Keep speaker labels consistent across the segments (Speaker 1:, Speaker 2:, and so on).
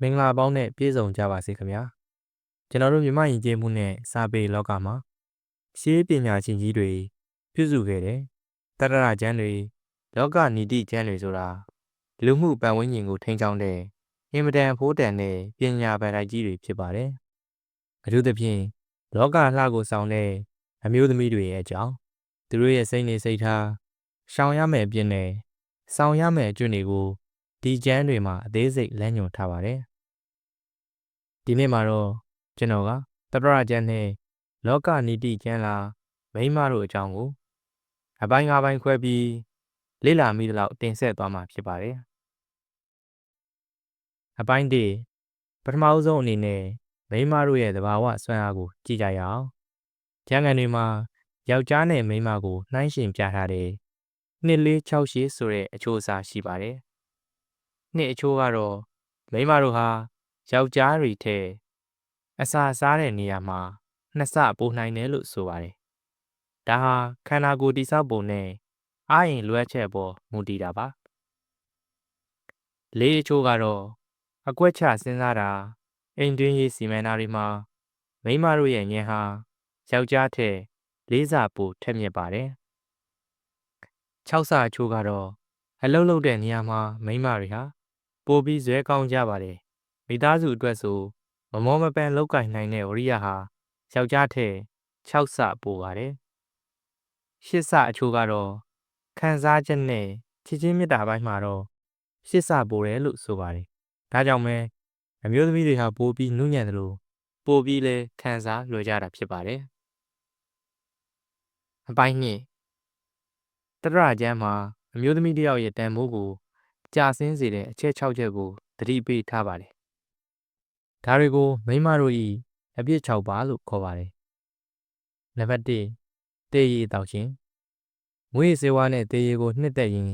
Speaker 1: မင်္ဂလာပေါင်းနဲ့ပြည့်စုံကြပါစေခင်ဗျာကျွန်တော်တို့မြမယဉ်ကျေးမှုနဲ့စာပေလောကမှာရှေးပညာရှင်ကြီးတွေပြုစုခဲ့တဲ့တရရကျမ်းတွေလောကနီတိကျမ်းတွေဆိုတာလူမှုပတ်ဝန်းကျင်ကိုထိန်းချောင်းတဲ့အင်မတန်ဖိုးတန်တဲ့ပညာပန်တိုက်ကြီးတွေဖြစ်ပါတယ်အထူးသဖြင့်လောကလှကိုဆောင်တဲ့အမျိုးသမီးတွေရဲ့အကြောင်းသူတို့ရဲ့စိတ်နေစိတ်ထားရှောင်ရမယ့်အပြစ်နဲ့ဆောင်ရမယ့်အကျွင့်တွေကိုဒီကျမ်းတွေမှာအသေးစိတ်လမ်းညွှန်ထားပါတယ်ဒီနေ့မှာတော့ကျွန်တော်ကတတရကျမ်းနဲ့လောကနီတိကျမ်းလာမိန်းမတို့အကြောင်းကိုအပိုင်း၅ပိုင်းခွဲပြီးလေ့လာမိသလောက်တင်ဆက်သွားမှာဖြစ်ပါတယ်အပိုင်း၁ပထမအဆုံးအနေနဲ့မိန်းမတို့ရဲ့သဘာဝစွမ်းအားကိုကြည့်ကြရအောင်ကျမ်းဂန်တွေမှာယောက်ျားနဲ့မိန်းမကိုနှိုင်းယှဉ်ပြထားတဲ့နှစ်လေး၆ရှိဆိုတဲ့အချိုးအစားရှိပါတယ်နှစ်အချိုးကတော့မိန်းမတို့ဟာယောက်ျားတွေထက်အစာစားတဲ့နေရာမှာနှစ်ဆပိုနိုင်တယ်လို့ဆိုပါတယ်။ဒါဟာခန္ဓာကိုယ်တိဆောက်ပုံနဲ့အားရင်လွှဲချက်ပေါ်မူတည်တာပါ။လေးအချို့ကတော့အကွက်ချစဉ်းစားတာအိမ်တွင်းရေးစီမံတာတွေမှာမိန်းမတို့ရဲ့ဉာဏ်ဟာယောက်ျားထက်လေးဆပိုထက်မြက်ပါတယ်။၆ဆအချို့ကတော့အလုပ်လုပ်တဲ့နေရာမှာမိန်းမတွေဟာပိုပြီးဇွဲကောင်းကြပါတယ်။မိသားစုအတွက်ဆိုမမောမပန်းလောက်ကင်နိုင်တဲ့ဝရိယဟာယောက်ျားထက်၆ဆပိုပါတယ်။၈ဆအချို့ကတော့ခံစားချက်နဲ့ချစ်ချင်းမေတ္တာပိုင်းမှာတော့၈ဆပိုတယ်လို့ဆိုပါတယ်။ဒါကြောင့်ပဲအမျိုးသမီးတွေဟာပိုပြီးနုညံ့တယ်လို့ပိုပြီးလဲခံစားလွယ်ကြတာဖြစ်ပါတယ်။အပိုင်း၂တရကျမ်းမှာအမျိုးသမီးတယောက်ရဲ့တန်ဖိုးကိုကြာဆင်းစေတဲ့အချက်၆ချက်ကိုသတိပေးထားပါတယ်။ဒါတွေကိုမိန်းမတို့၏အပြစ်၆ပါလို့ခေါ်ပါတယ်။နံပါတ်၁တေးရည်တောက်ခြင်းမွေးစေဝါနဲ့တေးရည်ကိုနှစ်သက်ရင်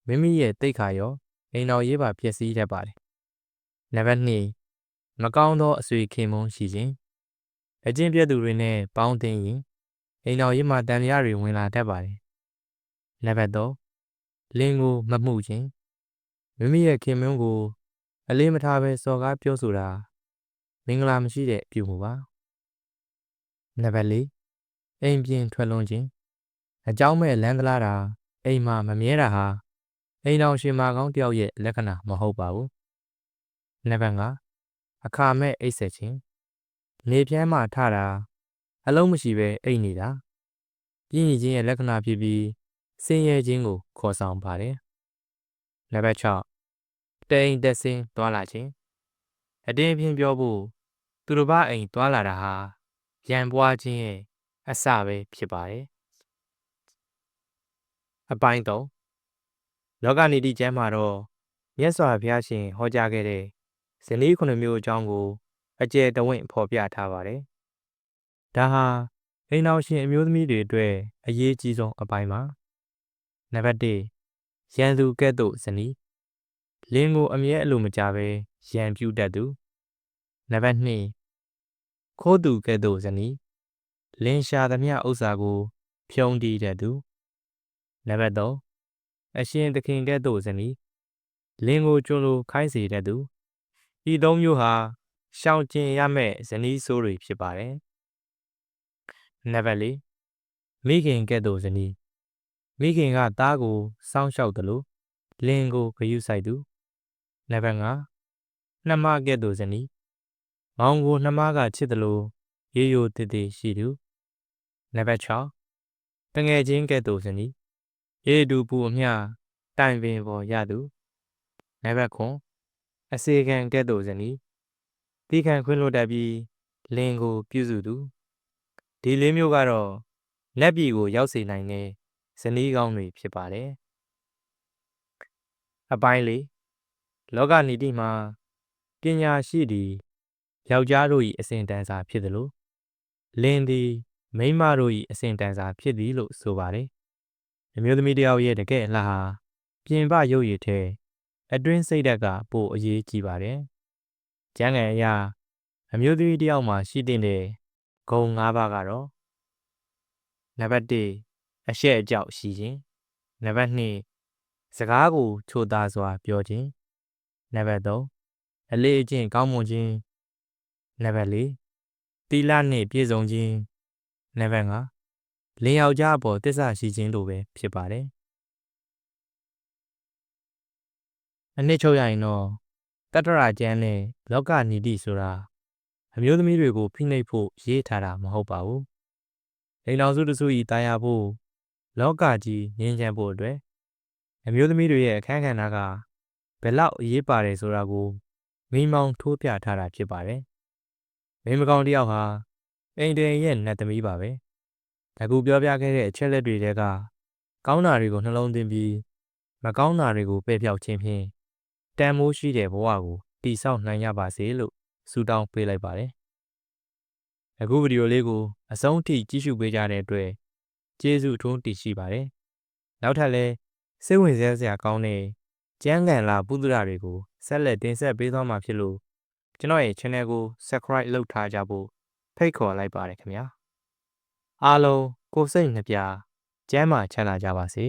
Speaker 1: မိမိရဲ့တိတ်ခါရောအိမ်တော်ရေးပါဖြစ်စည်းတတ်ပါတယ်။နံပါတ်2မကောင်းသောအဆွေခင်မုန်းရှိခြင်းအကျင့်ပြတ်သူတွေနဲ့ပေါင်းသင်းရင်အိမ်တော်ရေးမှာတန်တရားတွေဝင်လာတတ်ပါတယ်။နံပါတ်3လင်းကိုမမှုခြင်းမိမိရဲ့ခင်မုန်းကိုအလေးမထားဘဲစော်ကားပြောဆိုတာမင်္ဂလာမရှိတဲ့အပြုမူပါနံပါတ်4အိမ်ပြင်ထွက်လွန်ခြင်းအကြောင်းမဲ့လမ်းသလားတာအိမ်မှာမမြဲတာဟာအိမ်တော်ရှင်မကောင်းတယောက်ရဲ့လက္ခဏာမဟုတ်ပါဘူးနံပါတ်5အခါမဲ့အိပ်ဆက်ခြင်းနေပြမ်းမှထတာအလုံးမရှိဘဲအိပ်နေတာပြင်းရခြင်းရဲ့လက္ခဏာဖြစ်ပြီးဆင်းရဲခြင်းကိုခေါ်ဆောင်ပါတယ်နံပါတ်6တိမ်တက်ဆင်းသွားလာခြင်းအတင်းပြင်းပြောဖို့သူတစ်ပါးအိမ်သွားလာတာဟာရန်ပွားခြင်းရဲ့အစပဲဖြစ်ပါတယ်အပိုင်း3လောကနီတိကျမ်းမှာတော့မြတ်စွာဘုရားရှင်ဟောကြားခဲ့တဲ့ဇနီး9မျိုးအကြောင်းကိုအကျယ်တဝင့်ဖော်ပြထားပါတယ်ဒါဟာအိမ်တော်ရှင်အမျိုးသမီးတွေအတွက်အရေးကြီးဆုံးအပိုင်းပါနံပါတ်1ရန်သူကဲ့သို့ဇနီးလင်းကိုအမြဲအလိုမကြပဲရန်ပြုတတ်သူနံပါတ်2ခိုးသူကဲ့သို့ဇနီးလင်းရှာသမျှဥစ္စာကိုဖြုံးတီးတတ်သူနံပါတ်3အရှင်သခင်ကဲ့သို့ဇနီးလင်းကိုကျွန်းလိုခိုင်းစေတတ်သူဤသုံးမျိုးဟာရှောင်ကျဉ်ရမယ့်ဇနီးဆိုးတွေဖြစ်ပါတယ်နံပါတ်4မိခင်ကဲ့သို့ဇနီးမိခင်ကသားကိုစောင့်ရှောက်တယ်လို့လင်းကိုဂရုစိုက်သူနံပါတ်5နှမကဲ့သို့ဇနီးမောင်ကိုနှမကချစ်တယ်လို့ရေရိုတည်တည်ရှိသူနံပါတ်6တငယ်ချင်းကဲ့သို့ဇနီးရေတူပူအမျှတိုင်ပင်ပေါ်ရသူနံပါတ်9အစေခံကဲ့သို့ဇနီးတိခံခွင့်လွတ်တတ်ပြီးလင်းကိုပြုစုသူဒီလေးမျိုးကတော့လက်ပြည်ကိုရောက်စေနိုင်တဲ့ဇနီးကောင်းတွေဖြစ်ပါတယ်အပိုင်း၄လောကနီတိမှာပညာရှိသည်ယောက်ျားတို့၏အစဉ်တန်းစာဖြစ်သလိုလင်းသည်မိန်းမတို့၏အစဉ်တန်းစာဖြစ်သည်လို့ဆိုပါတယ်အမျိုးသမီးတယောက်ရဲ့တကယ်အလှဟာပြင်ပရုပ်ရည်ထဲအတွင်းစိတ်ဓာတ်ကပိုအရေးကြီးပါတယ်ကျမ်းဂန်အရာအမျိုးသမီးတယောက်မှာရှိတဲ့ဂုဏ်၅ပါးကတော့နံပါတ်1အရှက်အကြောက်ရှိခြင်းနံပါတ်2စကားကိုချိုသားစွာပြောခြင်းနံပါတ်3 အလေးအကျင့်ကောင်းမွန်ခြင်းနံပါတ်4သီလနှင့်ပြည့်စုံခြင်းနံပါတ်5လင်ယောက်ျားအပေါ်တစ္ဆာရှိခြင်းတို့ပဲဖြစ်ပါတယ်အနှစ်ချုပ်ရရင်တော့တတ္တရာကျမ်းနဲ့လောကနီတိဆိုတာအမျိုးသမီးတွေကိုဖိနှိပ်ဖို့ရေးထားတာမဟုတ်ပါဘူးလိန်တော်စုတစုဤတာယာဖို့လောကကြီးငြိမ်းချမ်းဖို့အတွက်အမျိုးသမီးတွေရဲ့အခန်းကဏ္ဍကဘယ်လောက်အရေးပါတယ်ဆိုတာကိုမိမောင်းထိုးပြထားတာဖြစ်ပါတယ်မိန်းမကောင်းတယောက်ဟာအိမ်တအိမ်ရဲ့နတ်သမီးပါပဲအခုပြောပြခဲ့တဲ့အချက်လက်တွေတဲကကောင်းတာတွေကိုနှလုံးသွင်းပြီးမကောင်းတာတွေကိုပယ်ဖျောက်ခြင်းဖြင့်တန်မိုးရှိတဲ့ဘဝကိုတည်ဆောက်နိုင်ကြပါစေလို့ဆုတောင်းပေးလိုက်ပါတယ်အခုဗီဒီယိုလေးကိုအဆုံးထိကြည့်ရှုပေးကြတဲ့အတွက်ကျေးဇူးအထူးတင်ရှိပါတယ်နောက်ထပ်လည်းစိတ်ဝင်စားစရာကောင်းတဲ့ကျမ်းဂန်လာပုဒ်ဒရာတွေကိုဆက်လက်တင်ဆက်ပေးသွားမှာဖြစ်လို့ကျွန်တော်ရဲ့ channel ကို subscribe လုပ်ထားကြဖို့ဖိတ်ခေါ်လိုက်ပါတယ်ခင်ဗျာအားလုံးကိုယ်စိတ်နှပြကျမ်းမာချမ်းသာကြပါစေ